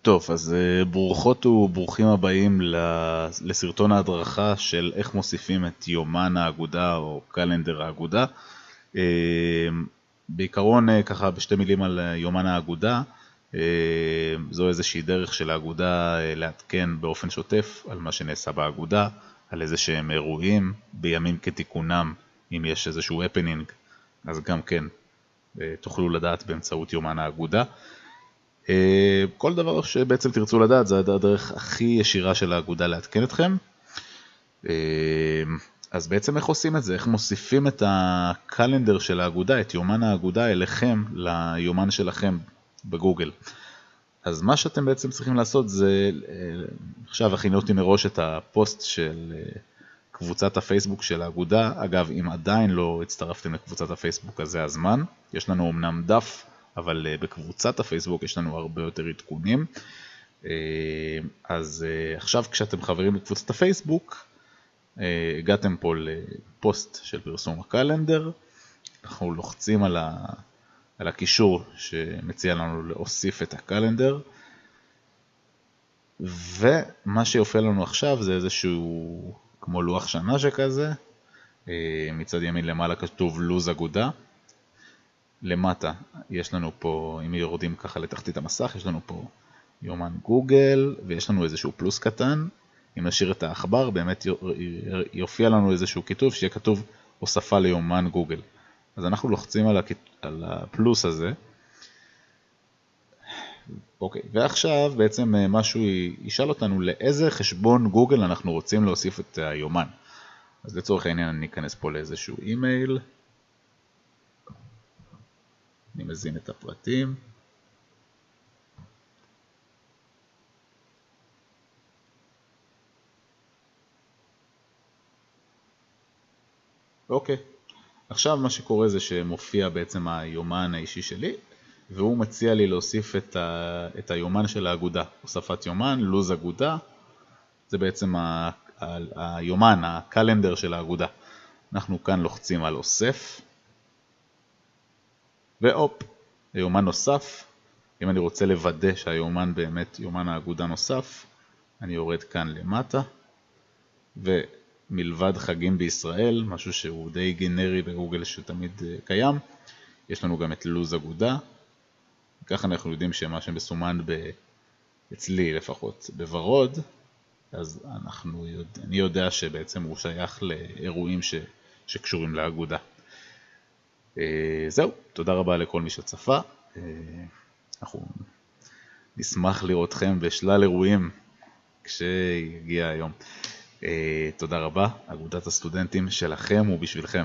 טוב, אז ברוכות וברוכים הבאים לסרטון ההדרכה של איך מוסיפים את יומן האגודה או קלנדר האגודה. בעיקרון ככה בשתי מילים על יומן האגודה, זו איזושהי דרך של האגודה לעדכן באופן שוטף על מה שנעשה באגודה, על איזה שהם אירועים בימים כתיקונם, אם יש איזשהו הפנינג, אז גם כן תוכלו לדעת באמצעות יומן האגודה. כל דבר שבעצם תרצו לדעת, זה הדרך הכי ישירה של האגודה לעדכן אתכם. אז בעצם איך עושים את זה? איך מוסיפים את הקלנדר של האגודה, את יומן האגודה אליכם, ליומן שלכם בגוגל? אז מה שאתם בעצם צריכים לעשות זה, עכשיו הכינו אותי מראש את הפוסט של קבוצת הפייסבוק של האגודה. אגב, אם עדיין לא הצטרפתם לקבוצת הפייסבוק, אז זה הזמן. יש לנו אמנם דף, אבל בקבוצת הפייסבוק יש לנו הרבה יותר עדכונים. אז עכשיו כשאתם חברים בקבוצת הפייסבוק, הגעתם פה לפוסט של פרסום הקלנדר, אנחנו לוחצים על הקישור שמציע לנו להוסיף את הקלנדר, ומה שיופיע לנו עכשיו זה איזשהו כמו לוח שנה שכזה, מצד ימין למעלה כתוב לוז אגודה, למטה יש לנו פה, אם יורדים ככה לתחתית המסך, יש לנו פה יומן גוגל, ויש לנו איזשהו פלוס קטן. אם נשאיר את העכבר, באמת יופיע לנו איזשהו כיתוב, שיהיה כתוב הוספה ליומן גוגל. אז אנחנו לוחצים על הפלוס הזה. אוקיי, ועכשיו בעצם משהו ישאל אותנו לאיזה חשבון גוגל אנחנו רוצים להוסיף את היומן. אז לצורך העניין אני אכנס פה לאיזשהו אימייל. אני מזין את הפרטים. אוקיי. עכשיו מה שקורה זה שמופיע בעצם היומן האישי שלי, והוא מציע לי להוסיף את היומן של האגודה. הוספת יומן, לוז אגודה, זה בעצם היומן, הקלנדר של האגודה. אנחנו כאן לוחצים על אוסף. ואופ, היומן נוסף. אם אני רוצה לוודא שהיומן באמת יומן האגודה נוסף, אני יורד כאן למטה, ומלבד חגים בישראל, משהו שהוא די גנרי בגוגל שתמיד קיים, יש לנו גם את לוז אגודה. ככה אנחנו יודעים שמה שמסומן אצלי לפחות בוורוד, אז אני יודע שבעצם הוא שייך לאירועים שקשורים לאגודה. זהו, תודה רבה לכל מי שצפה. אנחנו נשמח לראותכם בשלל אירועים כשיגיע היום. תודה רבה, אגודת הסטודנטים שלכם ובשבילכם.